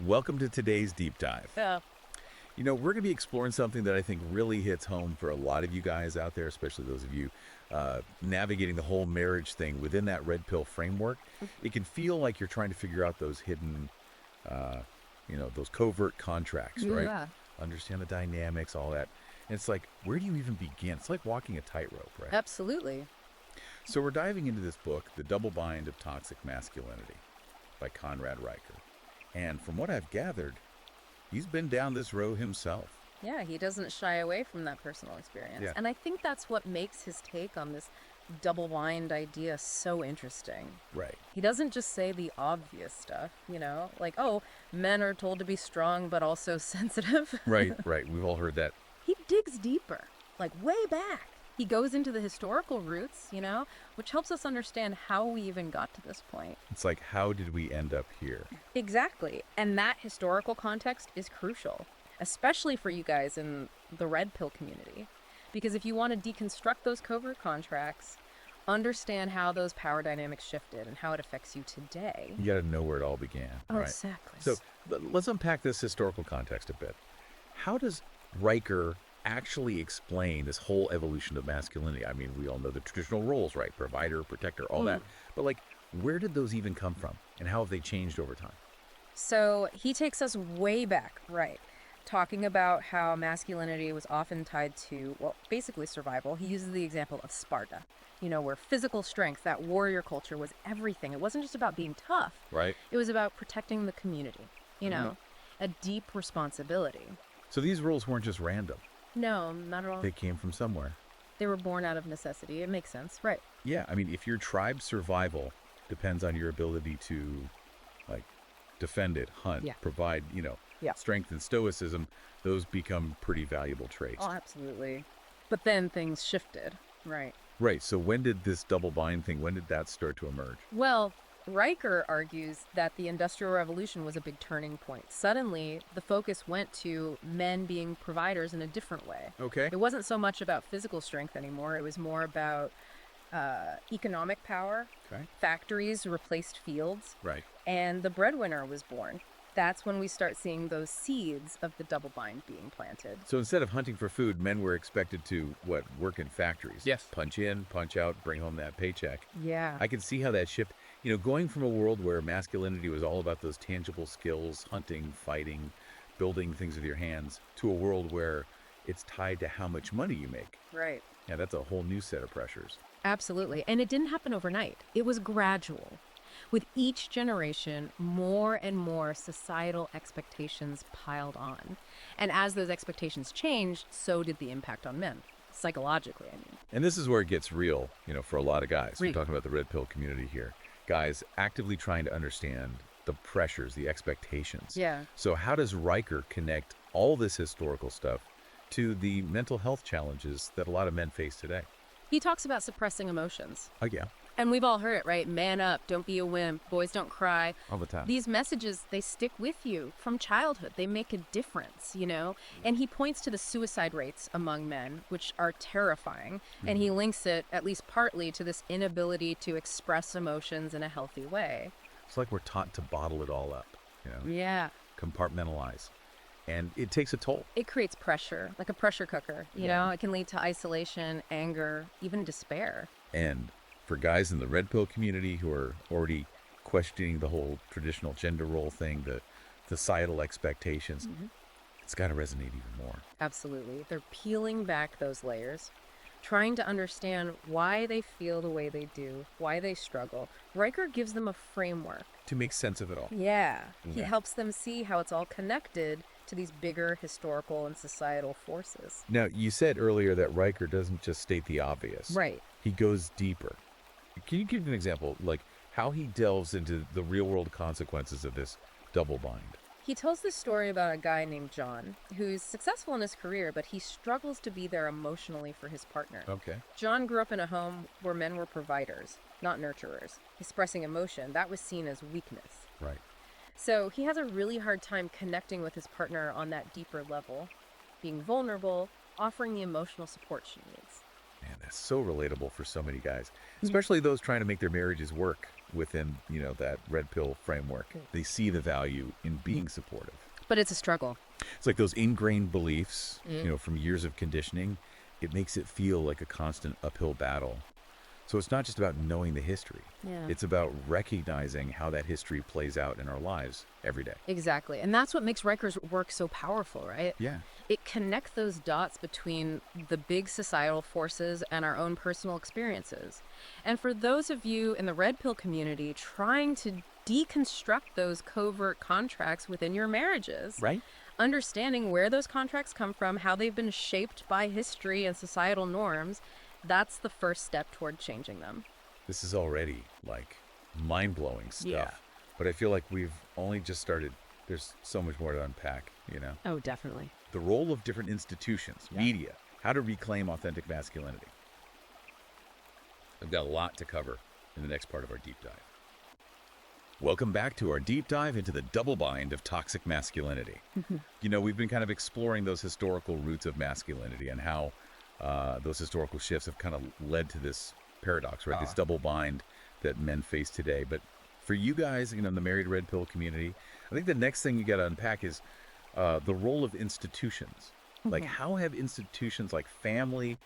Welcome to today's deep dive. Yeah. We're going to be exploring something that I think really hits home for a lot of you guys out there, especially those of you navigating the whole marriage thing within that red pill framework. It can feel like you're trying to figure out those hidden, those covert contracts, right? Yeah. Understand the dynamics, all that. And it's like, where do you even begin? It's like walking a tightrope, right? Absolutely. So we're diving into this book, The Double Bind of Toxic Masculinity by Conrad Riker. And from what I've gathered, he's been down this road himself. Yeah, he doesn't shy away from that personal experience. Yeah. And I think that's what makes his take on this double bind idea so interesting. Right. He doesn't just say the obvious stuff, like, oh, men are told to be strong but also sensitive. Right. We've all heard that. He digs deeper, like way back. He goes into the historical roots, which helps us understand how we even got to this point. It's like, how did we end up here? Exactly. And that historical context is crucial, especially for you guys in the red pill community. Because if you want to deconstruct those covert contracts, understand how those power dynamics shifted and how it affects you today. You got to know where it all began. Oh, right? exactly. So let's unpack this historical context a bit. How does Riker actually explain this whole evolution of masculinity? I mean, we all know the traditional roles, right? Provider, protector, all that. But where did those even come from? And how have they changed over time? So he takes us way back, right? Talking about how masculinity was often tied to, well, basically survival. He uses the example of Sparta, where physical strength, that warrior culture was everything. It wasn't just about being tough. Right. It was about protecting the community, a deep responsibility. So these rules weren't just random. No, not at all. They came from somewhere. They were born out of necessity. It makes sense, right? Yeah, I mean, if your tribe's survival depends on your ability to, defend it, hunt, provide, strength and stoicism, those become pretty valuable traits. Oh, absolutely. But then things shifted, right? Right, so when did this double bind thing, when did that start to emerge? Well, Riker argues that the Industrial Revolution was a big turning point. Suddenly, the focus went to men being providers in a different way. Okay. It wasn't so much about physical strength anymore. It was more about economic power. Okay. Factories replaced fields. Right. And the breadwinner was born. That's when we start seeing those seeds of the double bind being planted. So instead of hunting for food, men were expected to, work in factories? Yes. Punch in, punch out, bring home that paycheck. Yeah. I can see how that shift, going from a world where masculinity was all about those tangible skills, hunting, fighting, building things with your hands, to a world where it's tied to how much money you make. Right. Yeah, that's a whole new set of pressures. Absolutely. And it didn't happen overnight. It was gradual. With each generation, more and more societal expectations piled on. And as those expectations changed, so did the impact on men. Psychologically, I mean. And this is where it gets real, for a lot of guys. We're Right. talking about the red pill community here. Guys actively trying to understand the pressures, the expectations. Yeah. So how does Riker connect all this historical stuff to the mental health challenges that a lot of men face today? He talks about suppressing emotions. Oh, yeah. And we've all heard it, right? Man up, don't be a wimp, boys don't cry. All the time. These messages, they stick with you from childhood. They make a difference, And he points to the suicide rates among men, which are terrifying. And he links it, at least partly, to this inability to express emotions in a healthy way. It's like we're taught to bottle it all up, Yeah. compartmentalize. And it takes a toll. It creates pressure, like a pressure cooker, you know? It can lead to isolation, anger, even despair. And for guys in the red pill community who are already questioning the whole traditional gender role thing, the societal expectations, it's got to resonate even more. Absolutely. They're peeling back those layers, trying to understand why they feel the way they do, why they struggle. Riker gives them a framework. To make sense of it all. Yeah. He Yeah. helps them see how it's all connected to these bigger historical and societal forces. Now, you said earlier that Riker doesn't just state the obvious. Right. He goes deeper. Can you give an example, like how he delves into the real-world consequences of this double bind? He tells this story about a guy named John, who's successful in his career, but he struggles to be there emotionally for his partner. Okay. John grew up in a home where men were providers, not nurturers. Expressing emotion, that was seen as weakness. Right. So he has a really hard time connecting with his partner on that deeper level, being vulnerable, offering the emotional support she needs. Man, that's so relatable for so many guys, especially those trying to make their marriages work, within, that red pill framework. They see the value in being supportive. But it's a struggle. It's like those ingrained beliefs, from years of conditioning. It makes it feel like a constant uphill battle. So it's not just about knowing the history. Yeah. It's about recognizing how that history plays out in our lives every day. Exactly. And that's what makes Riker's work so powerful, right? Yeah. It connects those dots between the big societal forces and our own personal experiences. And for those of you in the red pill community trying to deconstruct those covert contracts within your marriages, Right? understanding where those contracts come from, how they've been shaped by history and societal norms, that's the first step toward changing them. This is already like mind-blowing stuff. Yeah. But I feel like we've only just started. There's so much more to unpack, Oh, definitely. The role of different institutions, media, how to reclaim authentic masculinity. I've got a lot to cover in the next part of our deep dive. Welcome back to our deep dive into the double bind of toxic masculinity. We've been kind of exploring those historical roots of masculinity and how those historical shifts have kind of led to this paradox, right? This double bind that men face today. But for you guys, in the married red pill community, I think the next thing you got to unpack is the role of institutions. Like, how have institutions like family,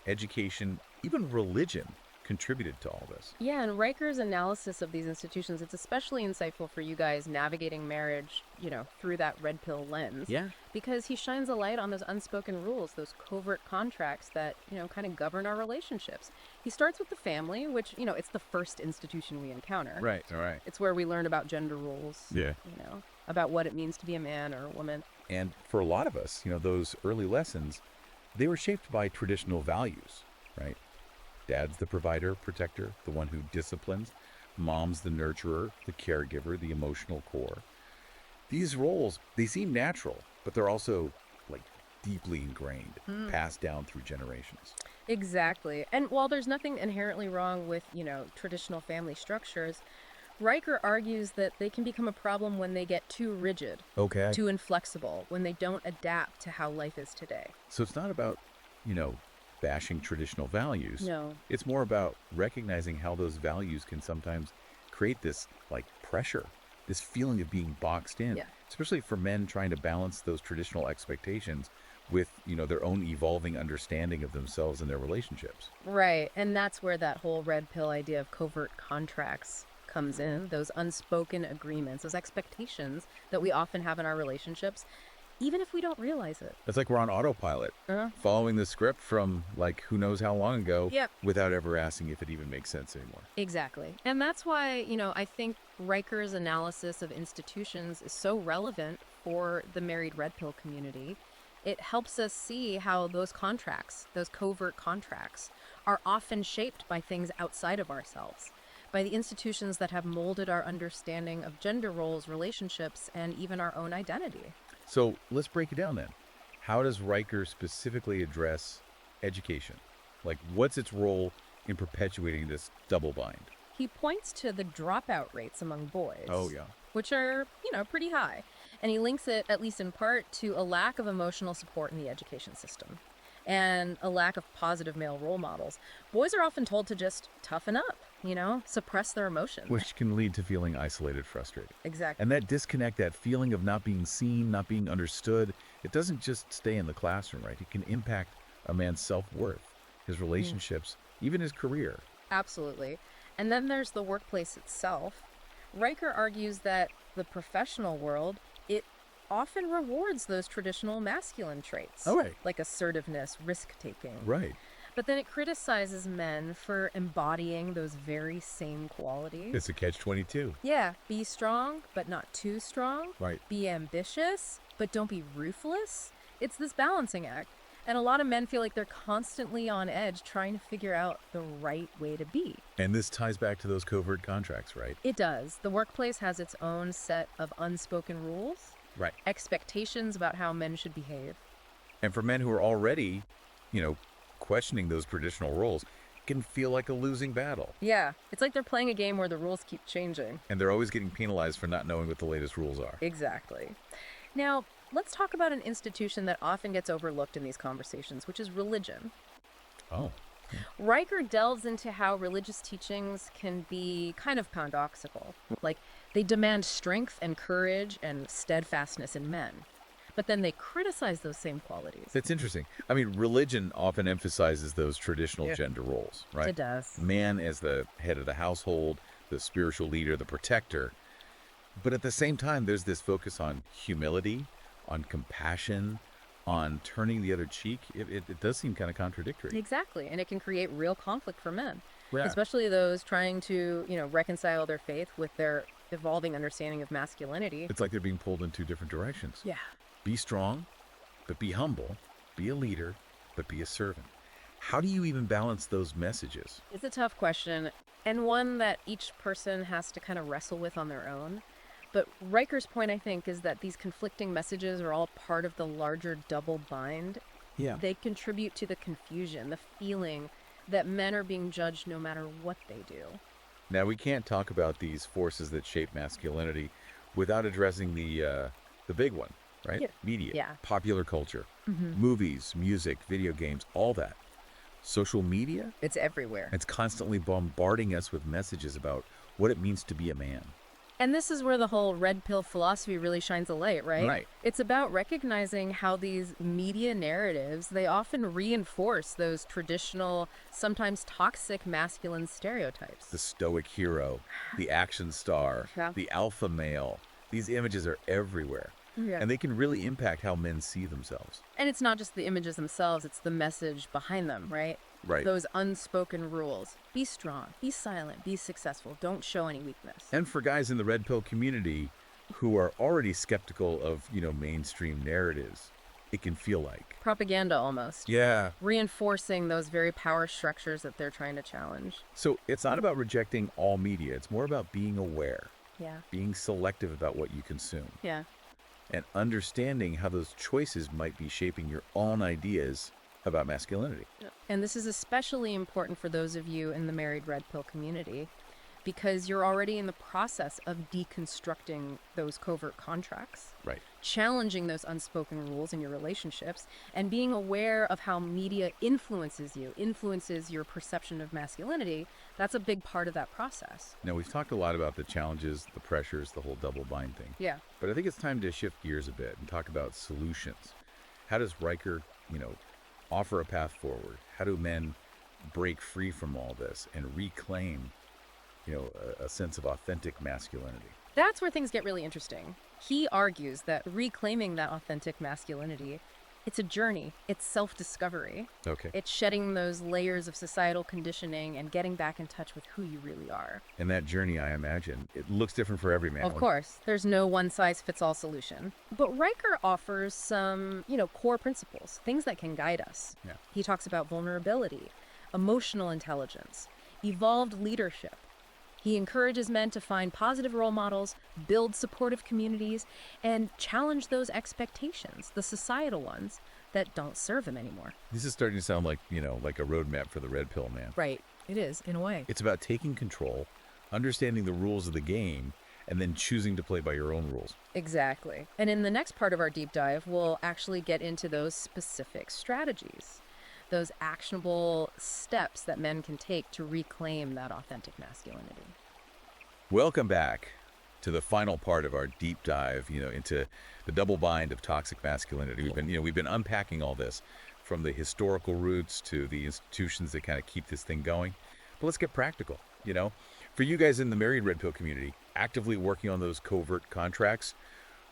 education, even religion contributed to all this? Yeah, and Riker's analysis of these institutions, it's especially insightful for you guys navigating marriage, through that red pill lens. Yeah. Because he shines a light on those unspoken rules, those covert contracts that, kind of govern our relationships. He starts with the family, which, it's the first institution we encounter. Right, all right. It's where we learn about gender roles. Yeah. About what it means to be a man or a woman. And for a lot of us, those early lessons, they were shaped by traditional values, right? Dad's the provider, protector, the one who disciplines. Mom's the nurturer, the caregiver, the emotional core. These roles, they seem natural, but they're also like deeply ingrained, passed down through generations. Exactly. And while there's nothing inherently wrong with, traditional family structures, Riker argues that they can become a problem when they get too rigid, Okay. too inflexible, when they don't adapt to how life is today. So it's not about, bashing traditional values. No. It's more about recognizing how those values can sometimes create this like pressure, this feeling of being boxed in, Yeah. especially for men trying to balance those traditional expectations with, their own evolving understanding of themselves and their relationships. Right. And that's where that whole red pill idea of covert contracts comes in, those unspoken agreements, those expectations that we often have in our relationships, even if we don't realize it. It's like we're on autopilot, following the script from like who knows how long ago, Yep. without ever asking if it even makes sense anymore. Exactly. And that's why, I think Riker's analysis of institutions is so relevant for the married red pill community. It helps us see how those contracts, those covert contracts, are often shaped by things outside of ourselves, by the institutions that have molded our understanding of gender roles, relationships, and even our own identity. So let's break it down then. How does Riker specifically address education? Like, what's its role in perpetuating this double bind? He points to the dropout rates among boys. Oh, yeah. Which are, pretty high. And he links it, at least in part, to a lack of emotional support in the education system and a lack of positive male role models. Boys are often told to just toughen up, suppress their emotions. Which can lead to feeling isolated, frustrated. Exactly. And that disconnect, that feeling of not being seen, not being understood, it doesn't just stay in the classroom, right? It can impact a man's self-worth, his relationships, even his career. Absolutely. And then there's the workplace itself. Riker argues that the professional world, it often rewards those traditional masculine traits. Oh, right. Like assertiveness, risk-taking. Right. But then it criticizes men for embodying those very same qualities. It's a catch-22. Yeah, be strong, but not too strong. Right. Be ambitious, but don't be ruthless. It's this balancing act. And a lot of men feel like they're constantly on edge trying to figure out the right way to be. And this ties back to those covert contracts, right? It does. The workplace has its own set of unspoken rules, Right. expectations about how men should behave. And for men who are already, questioning those traditional roles, it can feel like a losing battle. Yeah, it's like they're playing a game where the rules keep changing. And they're always getting penalized for not knowing what the latest rules are. Exactly. Now, let's talk about an institution that often gets overlooked in these conversations, which is religion. Oh. Riker delves into how religious teachings can be kind of paradoxical. Like, they demand strength and courage and steadfastness in men, but then they criticize those same qualities. That's interesting. I mean, religion often emphasizes those traditional Yeah. gender roles, right? It does. Man as the head of the household, the spiritual leader, the protector. But at the same time, there's this focus on humility, on compassion, on turning the other cheek. It does seem kind of contradictory. Exactly, and it can create real conflict for men, Yeah. especially those trying to, reconcile their faith with their evolving understanding of masculinity. It's like they're being pulled in two different directions. Yeah. Be strong, but be humble. Be a leader, but be a servant. How do you even balance those messages? It's a tough question, and one that each person has to kind of wrestle with on their own. But Riker's point, I think, is that these conflicting messages are all part of the larger double bind. Yeah. They contribute to the confusion, the feeling that men are being judged no matter what they do. Now, we can't talk about these forces that shape masculinity without addressing the big one, right? Yeah. Media, Yeah. popular culture, movies, music, video games, all that. Social media, It's everywhere. it's constantly bombarding us with messages about what it means to be a man. And this is where the whole red pill philosophy really shines a light, right? Right. It's about recognizing how these media narratives, they often reinforce those traditional, sometimes toxic masculine stereotypes. The stoic hero, the action star, Yeah. the alpha male. These images are everywhere. Yeah. And they can really impact how men see themselves. And it's not just the images themselves, it's the message behind them, right? Right. Those unspoken rules. Be strong, be silent, be successful, don't show any weakness. And for guys in the red pill community who are already skeptical of, mainstream narratives, it can feel like. Propaganda almost. Yeah. Reinforcing those very power structures that they're trying to challenge. So it's not about rejecting all media. It's more about being aware, Yeah. being selective about what you consume, Yeah. and understanding how those choices might be shaping your own ideas about masculinity. And this is especially important for those of you in the married red pill community because you're already in the process of deconstructing those covert contracts, Right. challenging those unspoken rules in your relationships, and being aware of how media influences you, influences your perception of masculinity. That's a big part of that process. Now, we've talked a lot about the challenges, the pressures, the whole double bind thing. Yeah. But I think it's time to shift gears a bit and talk about solutions. How does Riker, offer a path forward? How do men break free from all this and reclaim, a sense of authentic masculinity? That's where things get really interesting. He argues that reclaiming that authentic masculinity, it's a journey, it's self-discovery. Okay. It's shedding those layers of societal conditioning and getting back in touch with who you really are. And that journey, I imagine, it looks different for every man. Of course, there's no one-size-fits-all solution. But Riker offers some, core principles, things that can guide us. Yeah. He talks about vulnerability, emotional intelligence, evolved leadership. He encourages men to find positive role models, build supportive communities, and challenge those expectations, the societal ones, that don't serve them anymore. This is starting to sound like, like a roadmap for the red pill man. Right. It is, in a way. It's about taking control, understanding the rules of the game, and then choosing to play by your own rules. Exactly. And in the next part of our deep dive, we'll actually get into those specific strategies, those actionable steps that men can take to reclaim that authentic masculinity. Welcome back to the final part of our deep dive, into the double bind of toxic masculinity. We've been unpacking all this from the historical roots to the institutions that kind of keep this thing going. But let's get practical, For you guys in the married red pill community, actively working on those covert contracts,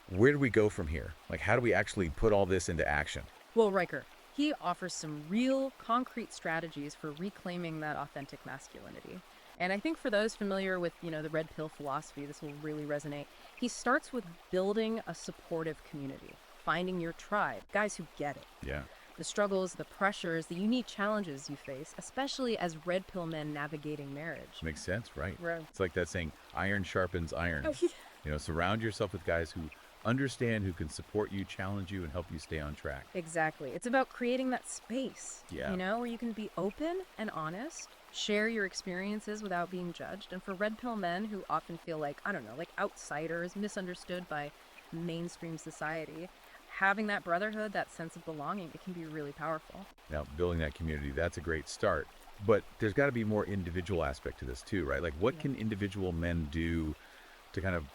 where do we go from here? Like, how do we actually put all this into action? Well, Riker, he offers some real concrete strategies for reclaiming that authentic masculinity. And I think for those familiar with, the red pill philosophy, this will really resonate. He starts with building a supportive community, finding your tribe, guys who get it. Yeah. The struggles, the pressures, the unique challenges you face, especially as red pill men navigating marriage. Makes sense, right? Right. It's like that saying, iron sharpens iron. Oh, yeah. Surround yourself with guys who understand, who can support you, challenge you, and help you stay on track. Exactly. It's about creating that space, Yeah. where you can be open and honest, share your experiences without being judged. And for red pill men who often feel like outsiders, misunderstood by mainstream society, having that brotherhood, that sense of belonging, it can be really powerful. Now, building that community, that's a great start. But there's got to be more individual aspect to this too, right? Like, what Yeah. can individual men do to kind of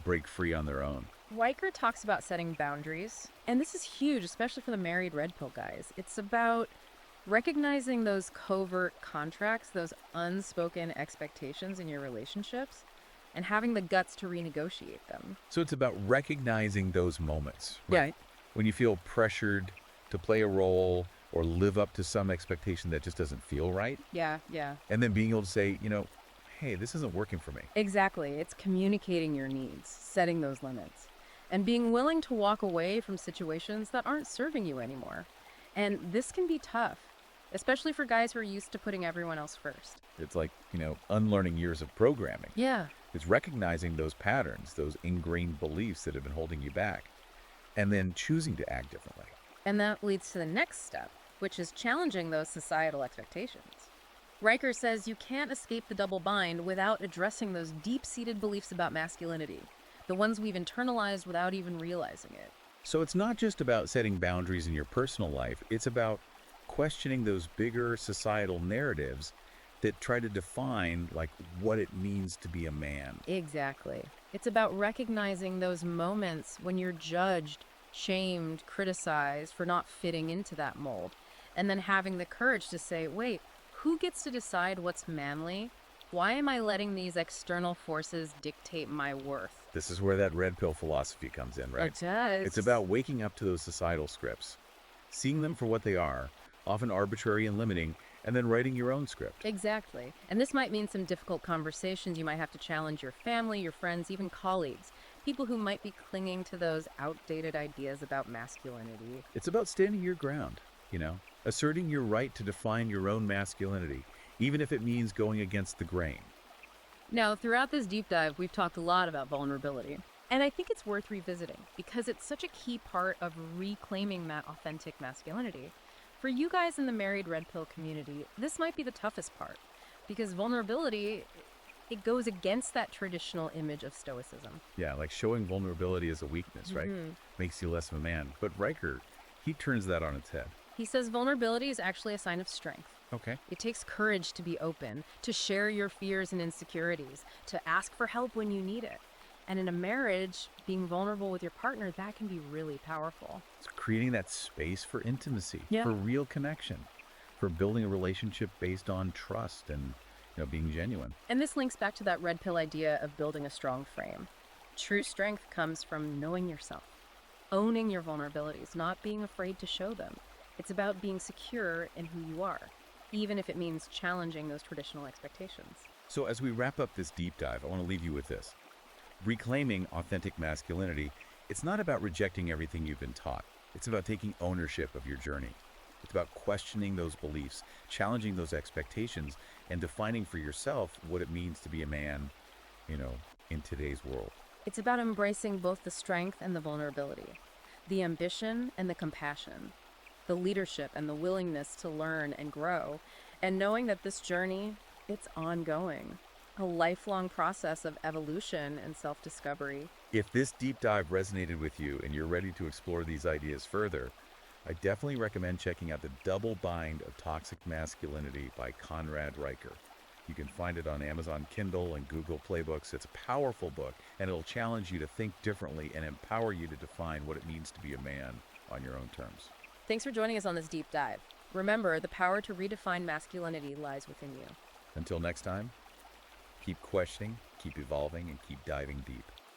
break free on their own? Weicker talks about setting boundaries, and this is huge, especially for the married red pill guys. It's about recognizing those covert contracts, those unspoken expectations in your relationships, and having the guts to renegotiate them. So it's about recognizing those moments, right? Yeah. When you feel pressured to play a role or live up to some expectation that just doesn't feel right, Yeah. and then being able to say, hey, this isn't working for me. Exactly. It's communicating your needs, setting those limits, and being willing to walk away from situations that aren't serving you anymore. And this can be tough, especially for guys who are used to putting everyone else first. It's like, unlearning years of programming. Yeah. It's recognizing those patterns, those ingrained beliefs that have been holding you back, and then choosing to act differently. And that leads to the next step, which is challenging those societal expectations. Riker says you can't escape the double bind without addressing those deep-seated beliefs about masculinity, the ones we've internalized without even realizing it. So it's not just about setting boundaries in your personal life, it's about questioning those bigger societal narratives that try to define like what it means to be a man. Exactly. It's about recognizing those moments when you're judged, shamed, criticized for not fitting into that mold, and then having the courage to say, wait, who gets to decide what's manly? Why am I letting these external forces dictate my worth? This is where that red pill philosophy comes in, right? It does. It's about waking up to those societal scripts, seeing them for what they are, often arbitrary and limiting, and then writing your own script. Exactly. And this might mean some difficult conversations. You might have to challenge your family, your friends, even colleagues, people who might be clinging to those outdated ideas about masculinity. It's about standing your ground, asserting your right to define your own masculinity, even if it means going against the grain. Now, throughout this deep dive, we've talked a lot about vulnerability. And I think it's worth revisiting because it's such a key part of reclaiming that authentic masculinity. For you guys in the married red pill community, this might be the toughest part because vulnerability, it goes against that traditional image of stoicism. Yeah, like showing vulnerability as a weakness, right? Makes you less of a man. But Riker, he turns that on its head. He says vulnerability is actually a sign of strength. Okay. It takes courage to be open, to share your fears and insecurities, to ask for help when you need it. And in a marriage, being vulnerable with your partner, that can be really powerful. It's creating that space for intimacy, Yeah. for real connection, for building a relationship based on trust and, being genuine. And this links back to that red pill idea of building a strong frame. True strength comes from knowing yourself, owning your vulnerabilities, not being afraid to show them. It's about being secure in who you are, even if it means challenging those traditional expectations. So as we wrap up this deep dive, I want to leave you with this. Reclaiming authentic masculinity, it's not about rejecting everything you've been taught. It's about taking ownership of your journey. It's about questioning those beliefs, challenging those expectations, and defining for yourself what it means to be a man, in today's world. It's about embracing both the strength and the vulnerability, the ambition and the compassion, the leadership and the willingness to learn and grow, and knowing that this journey, it's ongoing, a lifelong process of evolution and self-discovery. If this deep dive resonated with you and you're ready to explore these ideas further, I definitely recommend checking out The Double Bind of Toxic Masculinity by Conrad Riker. You can find it on Amazon Kindle and Google Playbooks. It's a powerful book, and it'll challenge you to think differently and empower you to define what it means to be a man on your own terms. Thanks for joining us on this deep dive. Remember, the power to redefine masculinity lies within you. Until next time, keep questioning, keep evolving, and keep diving deep.